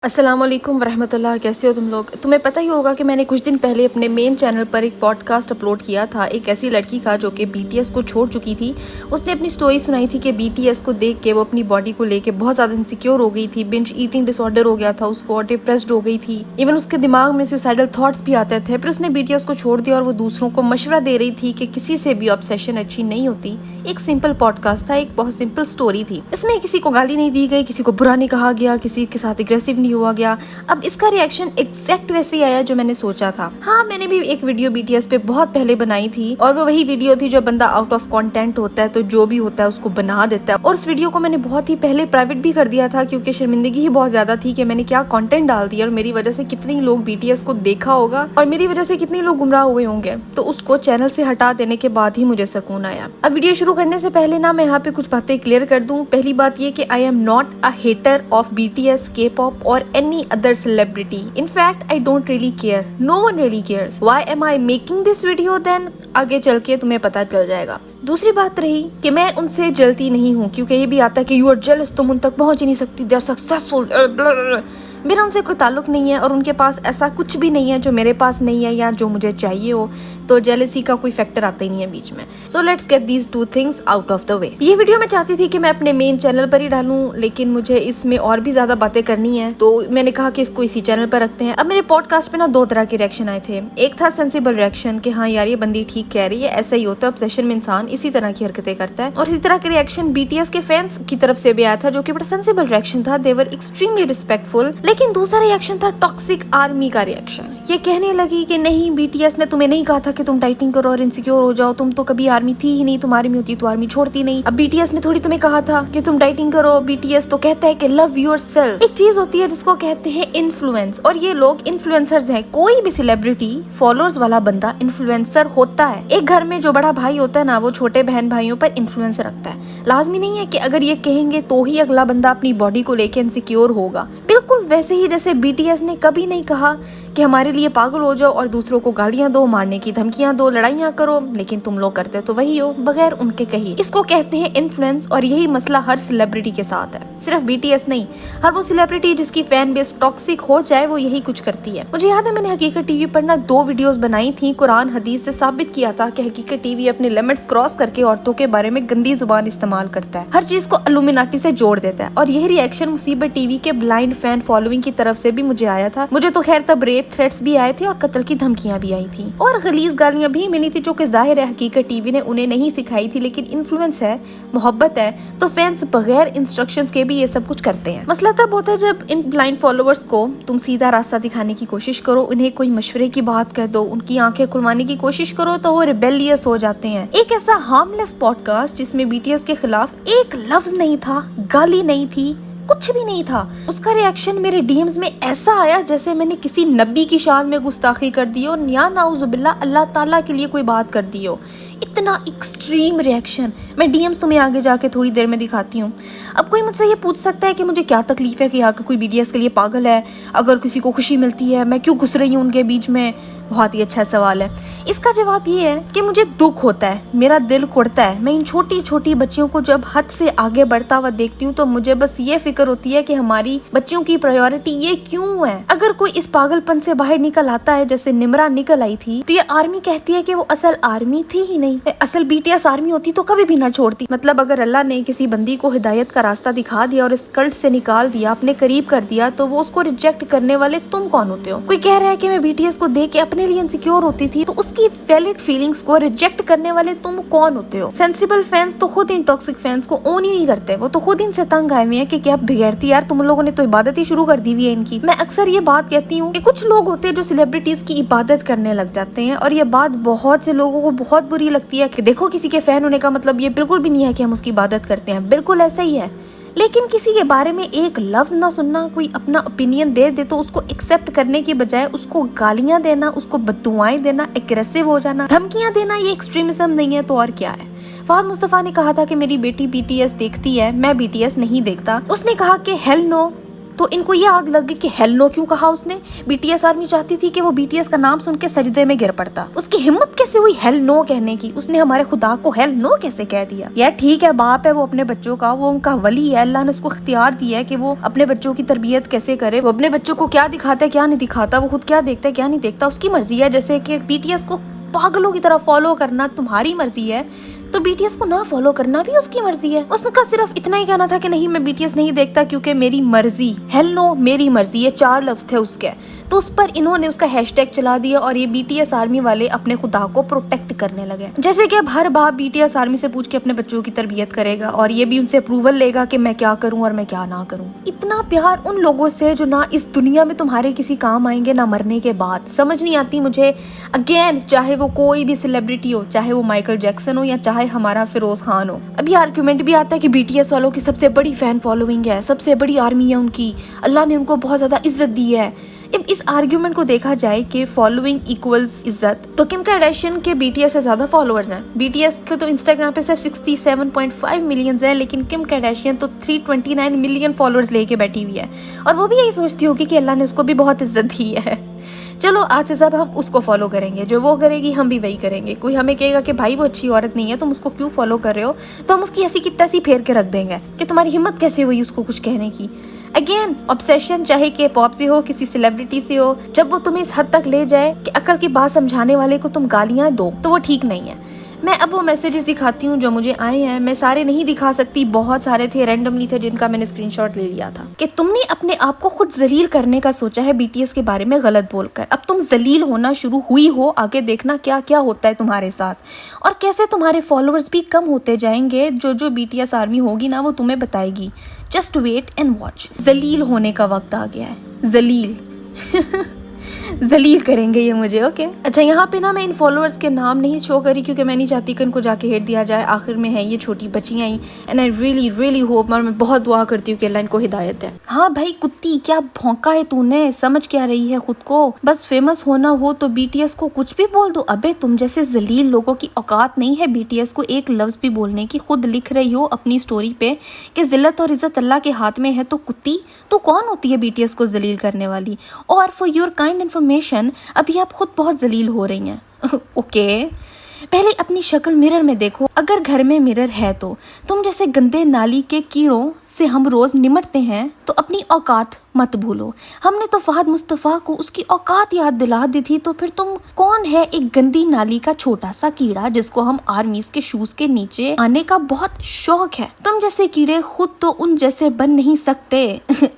अस्सलाम वालेकुम वरहमतुल्लाह। कैसे हो तुम लोग? तुम्हें पता ही होगा कि मैंने कुछ दिन पहले अपने मेन चैनल पर एक पॉडकास्ट अपलोड किया था एक ऐसी लड़की का जो कि बीटीएस को छोड़ चुकी थी। उसने अपनी स्टोरी सुनाई थी कि बीटीएस को देख के वो अपनी बॉडी को लेके बहुत ज़्यादा इनसिक्योर हो गई थी, बिंज ईटिंग डिसऑर्डर हो गया था उसको और डिप्रेस्ड हो गई थी। इवन उसके दिमाग में सुसाइडल थॉट्स भी आते थे। फिर उसने बीटीएस को छोड़ दिया और वो दूसरों को मशवरा दे रही थी कि किसी से भी ऑब्सेशन अच्छी नहीं होती। एक सिंपल पॉडकास्ट था, एक बहुत सिंपल स्टोरी थी। इसमें किसी को गाली नहीं दी गई, किसी को बुरा नहीं कहा गया, किसी के साथ एग्रेसिव नहीं हुआ गया। अब इसका रिएक्शन एग्जैक्ट वैसे ही आया जो मैंने सोचा था। हाँ, मैंने भी एक वीडियो बीटीएस पे बहुत पहले बनाई थी और वो वही वीडियो थी जो बंदा आउट ऑफ कंटेंट होता है तो जो भी होता है उसको बना देता है। और उस वीडियो को मैंने बहुत ही पहले प्राइवेट भी कर दिया था क्योंकि शर्मिंदगी ही बहुत ज्यादा थी कि मैंने क्या कंटेंट डाल दिया और मेरी वजह से कितने लोग बीटीएस को देखा होगा और मेरी वजह से कितने लोग गुमराह हुए होंगे। तो उसको चैनल से हटा देने के बाद ही मुझे सुकून आया। अब वीडियो शुरू करने से पहले ना मैं यहाँ पे कुछ बातें क्लियर कर दूं। पहली बात ये कि I am not a hater of BTS, K pop और any other celebrity. In fact, I don't really care. No one really cares. Why am I making this video then? आगे चल के तुम्हें पता चल जाएगा। दूसरी बात रही कि मैं उनसे जलती नहीं हूँ क्योंकि ये भी आता है कि यू आर जेलस, तुम उन तक पहुंच ही नहीं सकती, दे आर सक्सेसफुल। मेरा उनसे कोई ताल्लुक नहीं है और उनके पास ऐसा कुछ भी नहीं है जो मेरे पास नहीं है या जो मुझे चाहिए हो, तो जेलसी का कोई फैक्टर आता ही नहीं है बीच में। So let's get these two things out of the way. ये वीडियो मैं चाहती थी कि मैं अपने मेन चैनल पर ही डालूं, लेकिन मुझे इसमें और भी ज्यादा बातें करनी है तो मैंने कहा कि इसको इसी चैनल पर रखते हैं। अब मेरे पॉडकास्ट पे ना दो तरह के रिएक्शन आए थे। एक था सेंसिबल रिएक्शन कि हाँ यार ये बंदी ठीक कह रही है, ऐसा ही होता है, ऑब्सेशन में इंसान इसी तरह की हरकतें करता है। और इसी तरह के रिएक्शन बीटीएस के फैंस की तरफ से भी आया था जो कि बड़ा सेंसिबल रिएक्शन था। दे वर एक्सट्रीमली रिस्पेक्टफुल। लेकिन दूसरा रिएक्शन था टॉक्सिक आर्मी का रिएक्शन। ये कहने लगी कि नहीं, बीटीएस ने तुम्हें नहीं कहा था कि तुम डाइटिंग करो और इनसिक्योर हो जाओ, तुम तो कभी आर्मी थी ही नहीं, तुम आर्मी होती तो आर्मी छोड़ती नहीं। अब बीटीएस ने थोड़ी तुम्हें कहा था कि तुम डाइटिंग करो, बीटीएस तो कहता है कि लव योरसेल्फ। एक चीज होती है जिसको कहते हैं इन्फ्लुएंस, और ये लोग इन्फ्लुएंसर्स हैं। कोई भी सेलिब्रिटी फॉलोअर्स वाला बंदा इन्फ्लुएंसर होता है। एक घर में जो बड़ा भाई होता है ना, वो छोटे बहन भाइयों पर इन्फ्लुएंस रखता है। लाजमी नहीं है कि अगर ये कहेंगे तो ही अगला बंदा अपनी बॉडी को लेकर इनसिक्योर होगा। बिल्कुल वैसे ही जैसे बीटीएस ने कभी नहीं कहा कि हमारे लिए पागल हो जाओ और दूसरों को गालियां दो, मारने की धमकियां दो, लड़ाइयां करो, लेकिन तुम लोग करते तो वही हो बगैर उनके कही। इसको कहते हैं इन्फ्लुएंस और यही मसला हर सेलिब्रिटी के साथ है। सिर्फ बीटीएस नहीं, हर वो सेलिब्रिटी जिसकी फैन बेस टॉक्सिक हो जाए वो यही कुछ करती है। मुझे याद है मैंने हकीकत टीवी पर ना 2 वीडियोस बनाई थी। कुरान हदीस से साबित किया था कि हकीकत टीवी अपने लिमिट्स क्रॉस करके औरतों के बारे में गंदी जुबान इस्तेमाल करता है, हर चीज को इल्यूमिनाटी से जोड़ देता है। और यही रिएक्शन मुसीबत टीवी के ब्लाइंड फैन फॉलोइंग की तरफ से भी मुझे आया था। मुझे तो खैर तब रेप थ्रेट्स भी आए थे और कत्ल की धमकियां भी आई थी और गलीज गालियां भी मिली थी, जो कि जाहिर है हकीकत टीवी ने उन्हें नहीं सिखाई थी। लेकिन इन्फ्लुएंस है, मोहब्बत है, तो फैंस बगैर इंस्ट्रक्शंस के भी ये सब कुछ करते हैं। मसला तब होता है जब इन ब्लाइंड फॉलोअर्स को तुम सीधा रास्ता दिखाने की कोशिश करो, उन्हें कोई मशवरे की बात कह दो, उनकी आंखें खुलवाने की कोशिश करो तो वो रिबेलियस हो जाते हैं। एक ऐसा हार्मलेस पॉडकास्ट जिसमें बीटीएस के खिलाफ एक लफ्ज नहीं था, गाली नहीं थी, कुछ भी नहीं था, उसका रिएक्शन मेरे डीएम्स में ऐसा आया जैसे मैंने किसी नबी की शान में गुस्ताखी कर दी हो या नाउजुबिल्ला अल्लाह ताला के लिए कोई बात कर दी हो। इतना एक्सट्रीम रिएक्शन। मैं डीएम्स तुम्हें आगे जाके थोड़ी देर में दिखाती हूँ। अब कोई मुझसे ये पूछ सकता है कि मुझे क्या तकलीफ है कि यहाँ का कोई बीटीएस के लिए पागल है, अगर किसी को खुशी मिलती है मैं क्यों घुस रही हूँ उनके बीच में। बहुत ही अच्छा सवाल है। इसका जवाब ये है कि मुझे दुख होता है, मेरा दिल कुड़ता है। मैं इन छोटी छोटी बच्चियों को जब हद से आगे बढ़ता हुआ देखती हूँ तो मुझे बस ये फिक्र होती है कि हमारी बच्चियों की प्रायोरिटी ये क्यों है। अगर कोई इस पागलपन से बाहर निकल आता है जैसे निमरा निकल आई थी, तो ये आर्मी कहती है कि वो असल आर्मी थी ही नहीं। असल बीटीएस आर्मी होती तो कभी भी ना छोड़ती। मतलब अगर अल्लाह ने किसी बंदी को हिदायत का रास्ता दिखा दिया और इस कल्ट से निकाल दिया, अपने करीब कर दिया, तो वो उसको रिजेक्ट करने वाले तुम कौन होते हो। कोई कह रहा है कि मैं बीटीएस को देख के अपने लिए इनसिक्योर होती थी, तो उसकी वैलिड फीलिंग्स को रिजेक्ट करने वाले तुम कौन होते हो। सेंसिबल फैंस तो खुद इन टॉक्सिक फैंस को ओन ही नहीं करते, वो तो खुद इनसे तंग आए हुए हैं कि क्या बिगड़ती यार, तुम लोगों ने तो इबादत ही शुरू कर दी हुई है इनकी। मैं अक्सर ये बात कहती हूँ कि कुछ लोग होते हैं जो सेलिब्रिटीज की इबादत करने लग जाते हैं और ये बात बहुत से लोगों को बहुत बुरी लगती है कि देखो किसी के फैन होने का मतलब ये बिल्कुल भी नहीं है कि हम उसकी इबादत करते हैं। बिल्कुल ऐसा ही है। लेकिन किसी के बारे में एक लफ्ज ना सुनना, कोई अपना ओपिनियन दे दे तो उसको एक्सेप्ट करने की बजाय उसको गालियां देना, उसको बद्दुआएं देना, एग्रेसिव हो जाना, धमकियां देना, ये एक्सट्रीमिज्म नहीं है तो और क्या है। फहद मुस्तफा ने कहा था कि मेरी बेटी बीटीएस देखती है, मैं बीटीएस नहीं देखता। उसने कहा कि हेल नो, तो इनको ये आग लग गई कि हेल नो क्यों कहा उसने। बीटीएस आर्मी चाहती थी कि वो बीटीएस का नाम सुन के सजदे में गिर पड़ता। उसकी हिम्मत कैसे हुई हेल नो कहने की, उसने हमारे खुदा को हेल नो कैसे कह दिया। यार ठीक है, बाप है वो अपने बच्चों का, वो उनका वली है, अल्लाह ने उसको इख्तियार दिया है कि वो अपने बच्चों की तरबियत कैसे करे, वो अपने बच्चों को क्या दिखाता है क्या नहीं दिखाता, वो खुद क्या देखता है क्या नहीं देखता, उसकी मर्जी है। जैसे कि बीटीएस को पागलों की तरह फॉलो करना तुम्हारी मर्जी है, तो बीटीएस को ना फॉलो करना भी उसकी मर्जी है। उसका सिर्फ इतना ही कहना था कि नहीं मैं बीटीएस नहीं देखता क्योंकि मेरी मर्जी, हेल नो मेरी मर्जी, ये 4 लफ्ज थे उसके। तो उस पर इन्होंने उसका हैशटैग चला दिया और ये बीटीएस आर्मी वाले अपने खुदा को प्रोटेक्ट करने लगे। जैसे कि अब हर बाप बीटीएस आर्मी से पूछ के अपने बच्चों की तरबियत करेगा और ये भी उनसे अप्रूवल लेगा कि मैं क्या करूं और मैं क्या ना करूं। इतना प्यार उन लोगों से जो ना इस दुनिया में तुम्हारे किसी काम आएंगे ना मरने के बाद। समझ नहीं आती मुझे, अगेन चाहे वो कोई भी सेलिब्रिटी हो, चाहे वो माइकल जैक्सन हो या चाहे हमारा फिरोज खान हो। अभी आर्गुमेंट भी आता है कि बीटीएस वालों की सबसे बड़ी फैन फॉलोइंग है, सबसे बड़ी आर्मी है उनकी, अल्लाह ने उनको बहुत ज्यादा इज्जत दी है। अब इस आर्ग्यूमेंट को देखा जाए कि फॉलोइंग इक्वल्स इज्जत, तो किम कार्दाशियन के बीटीएस से ज्यादा फॉलोअर्स हैं। बीटीएस के तो इंस्टाग्राम पे सिर्फ 67.5 मिलियन है, लेकिन किम कार्दाशियन तो 329 मिलियन फॉलोअर्स लेके बैठी हुई है और वो भी यही सोचती होगी कि अल्लाह ने उसको भी बहुत इज्जत दी है। चलो आज से सब हम उसको फॉलो करेंगे, जो वो करेगी हम भी वही करेंगे। कोई हमें कहेगा कि भाई वो अच्छी औरत नहीं है तुम उसको क्यों फॉलो कर रहे हो, तो हम उसकी ऐसी की तैसी फेर के रख देंगे कि तुम्हारी हिम्मत कैसे हुई उसको कुछ कहने की। अगेन ऑब्सेशन चाहे के पॉप से हो, किसी सेलिब्रिटी से हो, जब वो तुम्हें इस हद तक ले जाए कि अकल की बात समझाने वाले को तुम गालियां दो तो वो ठीक नहीं है। मैं अब वो मैसेजेस दिखाती हूँ जो मुझे आए हैं। मैं सारे नहीं दिखा सकती, बहुत सारे थे, रैंडमली थे जिनका मैंने स्क्रीनशॉट ले लिया था। कि तुमने अपने आप को खुद जलील करने का सोचा है बीटीएस के बारे में गलत बोलकर। अब तुम जलील होना शुरू हुई हो, आगे देखना क्या क्या होता है तुम्हारे साथ और कैसे तुम्हारे फॉलोअर्स भी कम होते जाएंगे। जो बीटीएस आर्मी होगी ना वो तुम्हें बताएगी। Just wait and watch. जलील होने का वक्त आ गया है, जलील जलील करेंगे ये मुझे। ओके अच्छा, यहाँ पे ना मैं इन फॉलोअर्स के नाम नहीं शो करी क्योंकि मैं नहीं चाहती कि इनको जाके हेट दिया जाए। आखिर में है ये छोटी बच्चियां ही, एंड आई रियली होप, और मैं बहुत दुआ करती हूँ कि अल्लाह इनको हिदायत है। हाँ भाई कुत्ती, क्या भौंका है तूने, समझ क्या रही है खुद को? बस फेमस होना हो तो बीटीएस को कुछ भी बोल दो। अबे तुम जैसे जलील लोगों की औकात नहीं है बीटीएस को एक लफ्ज भी बोलने की। खुद लिख रही हो अपनी स्टोरी पे कि जिल्लत और इज्जत अल्लाह के हाथ में है, तो कुत्ती तो कौन होती है बीटीएस को जलील करने वाली? और फॉर योर काइंड इन्फॉर्मेशन, अभी आप खुद बहुत जलील हो रही हैं। ओके पहले अपनी शक्ल मिरर में देखो, अगर घर में मिरर है तो। तुम जैसे गंदे नाली के कीड़ों से हम रोज निमटते हैं तो अपनी औकात मत भूलो। हमने तो फहद मुस्तफा को उसकी औकात याद दिला दी थी, तो फिर तुम कौन है एक गंदी नाली का छोटा सा कीड़ा जिसको हम आर्मीज के शूज के नीचे आने का बहुत शौक है। तुम जैसे कीड़े खुद तो उन जैसे बन नहीं सकते।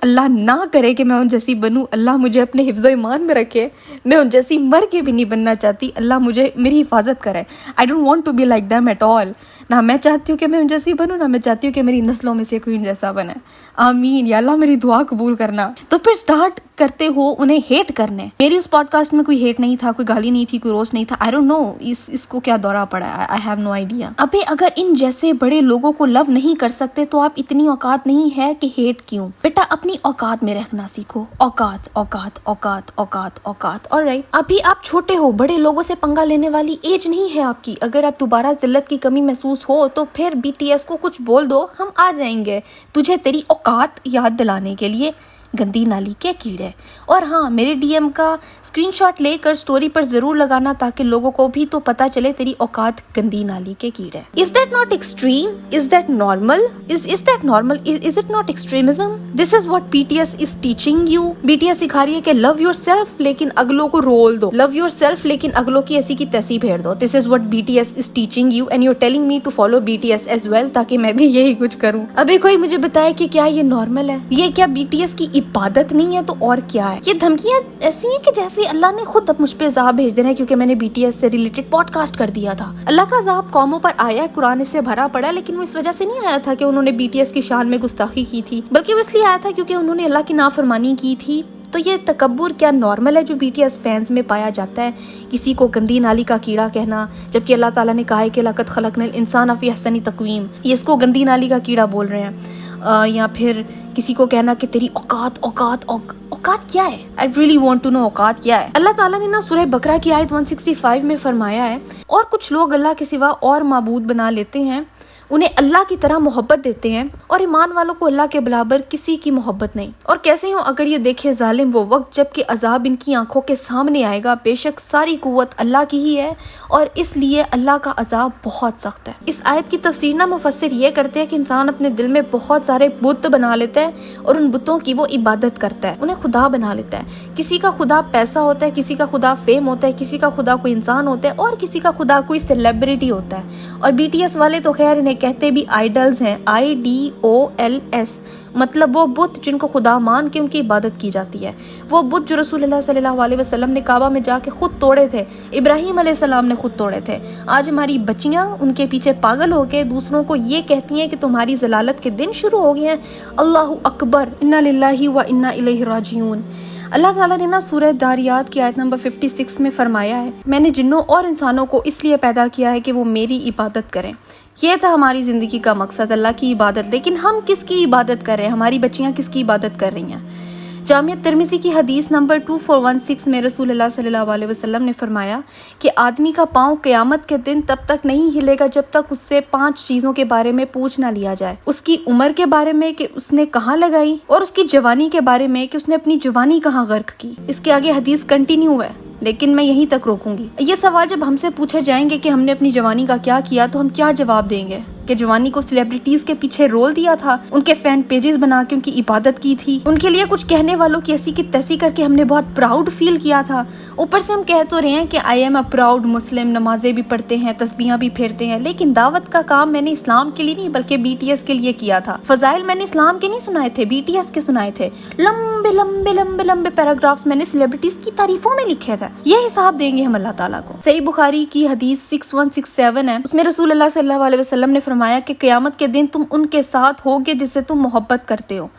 अल्लाह ना करे कि मैं उन जैसी बनूं, अल्लाह मुझे अपने हिफ्ज़ो ईमान में रखे। मैं उन जैसी मर के भी नहीं बनना चाहती, अल्लाह मुझे मेरी हिफाजत करे। I don't want to be like them at all. ना मैं चाहती हूँ कि मैं उन जैसी बनूं, ना मैं चाहती हूँ कि मेरी नस्लों में से कोई उन जैसा बने। आमीन या अल्लाह, मेरी दुआ कबूल करना। तो फिर स्टार्ट करते हो उन्हें हेट करने। मेरी उस पॉडकास्ट में कोई हेट नहीं था, कोई गाली नहीं थी, कोई रोस्ट नहीं था। आई डोंट नो इसको क्या दौरा पड़ा है, आई हैव नो आइडिया। अबे अगर इन जैसे बड़े लोगों को लव नहीं कर सकते तो आप इतनी औकात नहीं है कि हेट क्यों? बेटा अपनी औकात में रखना सीखो। औकात औकात औकात औकात औकात। ऑलराइट, अभी आप छोटे हो, बड़े लोगों से पंगा लेने वाली एज नहीं है आपकी। अगर आप दोबारा जिल्लत की कमी महसूस हो तो फिर बीटीएस को कुछ बोल दो, हम आ जाएंगे तुझे तेरी औकात याद दिलाने के लिए, गंदी नाली के कीड़े। और हाँ, मेरे डीएम का स्क्रीनशॉट लेकर स्टोरी पर जरूर लगाना ताकि लोगों को भी तो पता चले तेरी औकात गंदी नाली के कीड़े। Is that not extreme? Is that normal? Is that normal? Is it not extremism? This is what BTS is teaching you. BTS सिखा रही है कि लव योरसेल्फ लेकिन अगलों को रोल दो, लव योरसेल्फ लेकिन अगलों की ऐसी की तैसी फेर दो। This is what BTS is teaching you and you are telling me to follow BTS as well, ताकि मैं भी यही कुछ करूं। अभी कोई मुझे बताए कि क्या ये नॉर्मल है? ये क्या बीटीएस की इबादत नहीं है तो और क्या है? ये धमकियां ऐसी हैं कि जैसे अल्लाह ने खुद अब मुझ पे अज़ाब भेज देना है क्योंकि मैंने बीटीएस से रिलेटेड पॉडकास्ट कर दिया था। अल्लाह का अज़ाब कौमों पर आया, कुरान इससे भरा पड़ा, लेकिन वो इस वजह से नहीं आया था कि उन्होंने बीटीएस की शान में गुस्ताखी की थी, बल्कि वो इसलिए आया था क्योंकि उन्होंने अल्लाह की नाफरमानी की थी। तो ये तकब्बुर क्या नॉर्मल है जो बीटीएस फैंस में पाया जाता है? किसी को गंदी नाली का कीड़ा कहना, जबकि अल्लाह ताला ने कहा है कि लक़द ख़लक़नल इंसान फ़ी अहसनी तक़वीम, ये इसको गंदी नाली का कीड़ा बोल रहे हैं। या फिर किसी को कहना कि तेरी औकात औकात औकात क्या है? I really want to know औकात क्या है। अल्लाह ताला ने ना सूरह बकरा की आयत 165 में फरमाया है, और कुछ लोग अल्लाह के सिवा और माबूद बना लेते हैं, उन्हें अल्लाह की तरह मोहब्बत देते हैं और ईमान वालों को अल्लाह के बराबर किसी की मोहब्बत नहीं। और कैसे हो अगर ये देखे जालिम वो वक्त जबकि अजाब इनकी आंखों के सामने आएगा। बेशक सारी कुव्वत अल्लाह की ही है और इसलिए अल्लाह का अजाब बहुत सख्त है। इस आयत की तफसीर ना मुफस्सिर ये करते हैं कि इंसान अपने दिल में बहुत सारे बुत बना लेता है और उन बुतों की वो इबादत करता है, उन्हें खुदा बना लेता है। किसी का खुदा पैसा होता है, किसी का खुदा फेम होता है, किसी का खुदा कोई इंसान होता है और किसी का खुदा कोई सेलिब्रिटी होता है। और BTS वाले तो खैर इन्हें कहते भी आइडल्स हैं, IDOLS, मतलब वो बुत जिनको खुदा मान के उनकी इबादत की जाती है। वो बुत जो रसूलुल्लाह सल्लल्लाहु अलैहि वसल्लम ने काबा में जाके खुद तोड़े थे, इब्राहिम अलैहिस्सलाम ने खुद तोड़े थे। आज हमारी बच्चियां उनके पीछे पागल होके दूसरों को ये कहती हैं कि तुम्हारी जलालत के दिन शुरू हो गए हैं। अल्लाहु अकबर, इन्ना लिल्लाहि व इन्ना इलैहि राजिऊन। अल्लाह ताला ने ना सूरह दारियात की आयत नंबर 56 में फरमाया है, मैंने जिन्नों और इंसानों को इसलिए पैदा किया है कि वो मेरी इबादत करें। ये था हमारी ज़िंदगी का मकसद, अल्लाह की इबादत। लेकिन हम किसकी इबादत कर रहे हैं? हमारी बच्चियाँ किसकी इबादत कर रही हैं? जामिया तिर्मिज़ी की हदीस नंबर 2416 में रसूलुल्लाह सल्लल्लाहु अलैहि वसल्लम ने फरमाया कि आदमी का पाँव क़यामत के दिन तब तक नहीं हिलेगा जब तक उससे 5 चीज़ों के बारे में पूछ ना लिया जाए। उसकी उम्र के बारे में कि उसने कहाँ लगाई, और उसकी जवानी के बारे में कि उसने अपनी जवानी कहाँ गर्क की। इसके आगे हदीस कंटिन्यू है लेकिन मैं यहीं तक रोकूंगी। ये सवाल जब हमसे पूछे जाएंगे कि हमने अपनी जवानी का क्या किया, तो हम क्या जवाब देंगे? कि जवानी को सेलिब्रिटीज के पीछे रोल दिया था, उनके फैन पेजेस बना के उनकी इबादत की थी, उनके लिए कुछ कहने वालों की ऐसी की तैसी करके हमने बहुत प्राउड फील किया था। ऊपर से हम कह तो रहे हैं कि आई एम अ प्राउड मुस्लिम, नमाजें भी पढ़ते हैं, तस्बीहां भी फेरते हैं, लेकिन दावत का काम मैंने इस्लाम के लिए नहीं बल्कि BTS के लिए किया था। फजाइल मैंने इस्लाम के नहीं सुनाए थे, BTS के सुनाए थे। लंबे लंबे लंबे लंबे पैराग्राफ्स मैंने सेलिब्रिटीज की तारीफों में लिखे थे। ये हिसाब देंगे हम अल्लाह ताला को। सही बुखारी की हदीस 6167 है, उसमें रसूलुल्लाह सल्लल्लाहु अलैहि वसल्लम ने फरमाया कि क़यामत के दिन तुम उनके साथ होगे जिससे तुम मोहब्बत करते हो।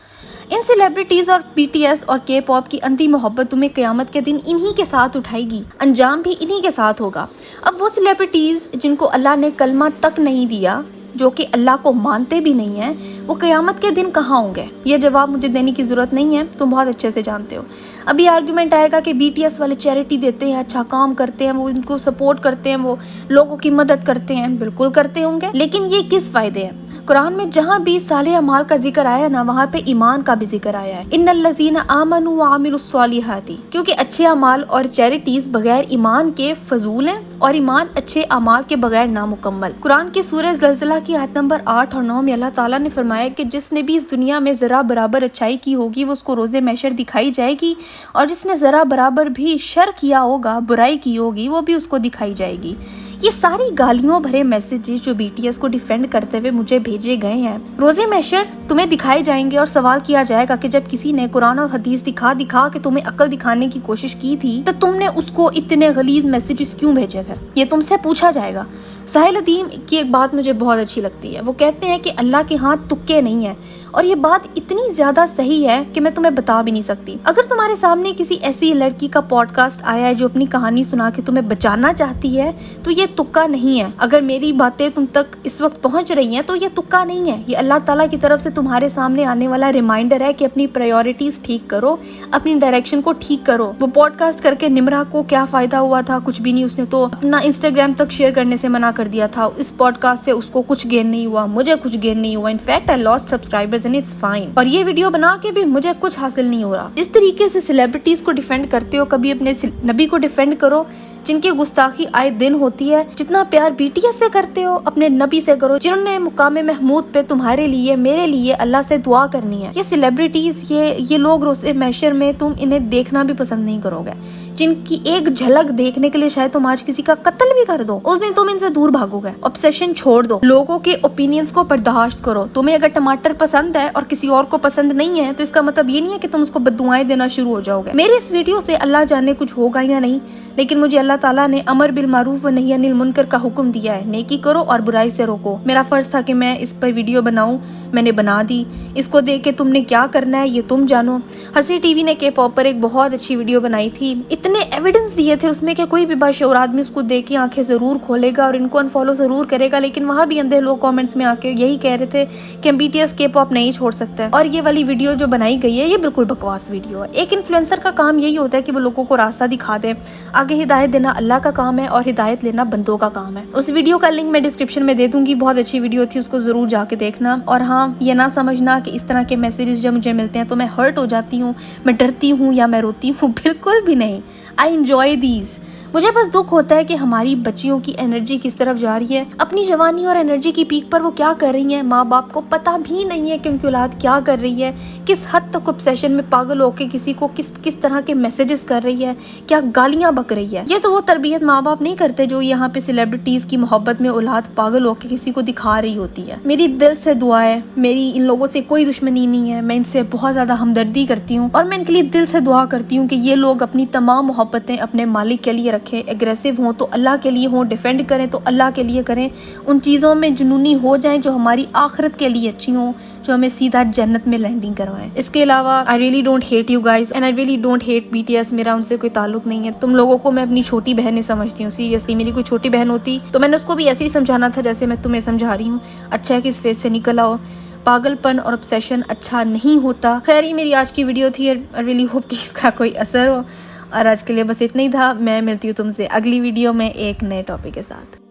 इन सेलिब्रिटीज और BTS और K-pop की अंधी मोहब्बत तुम्हें क़यामत के दिन इन्हीं के साथ उठाएगी, अंजाम भी इन्हीं के साथ होगा। अब वो सेलिब्रिटीज जिनको अल्लाह ने कलमा तक नहीं दिया, जो कि अल्लाह को मानते भी नहीं है, वो क़यामत के दिन कहाँ होंगे? ये जवाब मुझे देने की ज़रूरत नहीं है, तुम बहुत अच्छे से जानते हो। अभी आर्गुमेंट आएगा कि BTS वाले चैरिटी देते हैं, अच्छा काम करते हैं, वो इनको सपोर्ट करते हैं, वो लोगों की मदद करते हैं। बिल्कुल करते होंगे, लेकिन ये किस फ़ायदे है? कुरान में जहाँ भी साले अमाल का जिक्र आया ना, वहाँ पे ईमान का भी जिक्र आया है। इन्नल्लज़ीना आमनु व अमिलुस्सॉलिहाती, क्योंकि अच्छे अमाल और चैरिटीज बगैर ईमान के फजूल हैं और ईमान अच्छे अमाल के बगैर नामुकम्मल। कुरान की सूरह ज़लज़ला की आयत नंबर 8 और 9 में अल्लाह ताला ने फरमाया कि जिसने भी इस दुनिया में जरा बराबर अच्छाई की होगी वो उसको रोज़े महशर दिखाई जाएगी, और जिसने जरा बराबर भी शर किया होगा, बुराई की होगी, वो भी उसको दिखाई जाएगी। ये सारी गालियों भरे मैसेजेस जो BTS को डिफेंड करते हुए मुझे भेजे गए हैं, रोज़े महशर तुम्हें दिखाए जाएंगे और सवाल किया जाएगा कि जब किसी ने कुरान और हदीस दिखा दिखा के तुम्हें अकल दिखाने की कोशिश की थी, तो तुमने उसको इतने गलीज मैसेजेस क्यों भेजे थे? ये तुमसे पूछा जाएगा। साहिल अदीम की एक बात मुझे बहुत अच्छी लगती है, वो कहते हैं कि अल्लाह के हाथ तुक्के नहीं है, और ये बात इतनी ज्यादा सही है कि मैं तुम्हें बता भी नहीं सकती। अगर तुम्हारे सामने किसी ऐसी लड़की का पॉडकास्ट आया है जो अपनी कहानी सुना के तुम्हें बचाना चाहती है, तो ये तुक्का नहीं है। अगर मेरी बातें तुम तक इस वक्त पहुंच रही हैं तो ये तुक्का नहीं है, ये अल्लाह ताला की तरफ से तुम्हारे सामने आने वाला रिमाइंडर है कि अपनी प्रायोरिटीज ठीक करो, अपनी डायरेक्शन को ठीक करो। वो पॉडकास्ट करके निमरा को क्या फायदा हुआ था? कुछ भी नहीं। उसने तो अपना इंस्टाग्राम तक शेयर करने से मना कर दिया था। इस पॉडकास्ट से उसको कुछ गेन नहीं हुआ, मुझे कुछ गेन नहीं हुआ। In fact I lost subscribers and it's fine. और ये वीडियो बना के भी मुझे कुछ हासिल नहीं हो रहा। जिस तरीके से सेलिब्रिटीज को डिफेंड करते हो, कभी अपने नबी को डिफेंड करो जिनकी गुस्ताखी आए दिन होती है। जितना प्यार BTS से करते हो अपने नबी से करो, जिन्होंने मुकामे महमूद पे तुम्हारे लिए, मेरे लिए अल्लाह से दुआ करनी है। ये सेलिब्रिटीज, ये लोग रोज़े महशर में तुम इन्हें देखना भी पसंद नहीं करोगे, जिनकी एक झलक देखने के लिए शायद तुम आज किसी का कत्ल भी कर दो, उस दिन तुम इनसे दूर भागोगे। ऑब्सेशन छोड़ दो, लोगों के ओपिनियंस को बर्दाश्त करो। तुम्हें अगर टमाटर पसंद है और किसी और को पसंद नहीं है, तो इसका मतलब ये नहीं है कि तुम उसको बद्दुआएं देना शुरू हो जाओगे। मेरे इस वीडियो से अल्लाह जाने कुछ होगा या नहीं, लेकिन मुझे अल्लाह ताला ने अमर बिल मारूफ व नही अनिल मुनकर का हुक्म दिया है, नेकी करो और बुराई से रोको। मेरा फर्ज था कि मैं इस पर वीडियो बनाऊं, मैंने बना दी। इसको देख के तुमने क्या करना है ये तुम जानो। हंसी टीवी ने K-pop पर एक बहुत अच्छी वीडियो बनाई थी, इतने एविडेंस दिए थे उसमें कि कोई भी बाशऊर आदमी उसको देख के आंखें ज़रूर खोलेगा और इनको अनफॉलो ज़रूर करेगा, लेकिन वहाँ भी अंधे लोग कमेंट्स में आके यही कह रहे थे कि BTS K-pop नहीं छोड़ सकता है। और ये वाली वीडियो जो बनाई गई है ये बिल्कुल बकवास वीडियो है। एक इन्फ्लुएंसर का काम यही होता है कि वो लोगों को रास्ता दिखा दे, आगे हिदायत देना अल्लाह का काम है और हिदायत लेना बंदों का काम है। उस वीडियो का लिंक मैं डिस्क्रिप्शन में दे दूंगी, बहुत अच्छी वीडियो थी, उसको ज़रूर जाके देखना। और हाँ, ये ना समझना कि इस तरह के मैसेजेस जब मुझे मिलते हैं तो मैं हर्ट हो जाती हूँ, मैं डरती हूँ या मैं रोती हूँ, बिल्कुल भी नहीं। I enjoy these. मुझे बस दुख होता है कि हमारी बच्चियों की एनर्जी किस तरफ जा रही है, अपनी जवानी और एनर्जी की पीक पर वो क्या कर रही हैं। माँ बाप को पता भी नहीं है कि उनकी औलाद क्या कर रही है, किस हद तक ऑब्सेशन में पागल होकर किसी को किस तरह के मैसेजेस कर रही है, क्या गालियां बक रही है। ये तो वो तरबियत माँ बाप नहीं करते जो यहाँ पे सेलिब्रिटीज की मोहब्बत में औलाद पागल होकर किसी को दिखा रही होती है। मेरी दिल से दुआ है, मेरी इन लोगों से कोई दुश्मनी नहीं है, मैं इनसे बहुत ज्यादा हमदर्दी करती हूँ और मैं इनके लिए दिल से दुआ करती हूँ कि ये लोग अपनी तमाम मोहब्बतें अपने मालिक के लिए रखें, एग्रेसिव हों तो अल्लाह के लिए हों, डिफेंड करें तो अल्लाह के लिए करें, उन चीज़ों में जुनूनी हो जाएं जो हमारी आखिरत के लिए अच्छी हों, जो हमें सीधा जन्नत में लैंडिंग करवाएं। इसके अलावा I really don't hate you guys and I really don't hate BTS। मेरा उनसे कोई ताल्लुक नहीं है। तुम लोगों को मैं अपनी छोटी बहन समझती हूँ। सीरियसली, मेरी कोई छोटी बहन होती तो मैंने उसको भी ऐसे ही समझाना था जैसे मैं तुम्हें समझा रही हूँ। अच्छा है कि इस फेस से निकल आओ। पागलपन और ऑब्सेशन अच्छा नहीं होता। खैर, ये मेरी आज की वीडियो थी। आई रियली होप कि इसका कोई असर हो। और आज के लिए बस इतना ही था। मैं मिलती हूँ तुमसे अगली वीडियो में एक नए टॉपिक के साथ।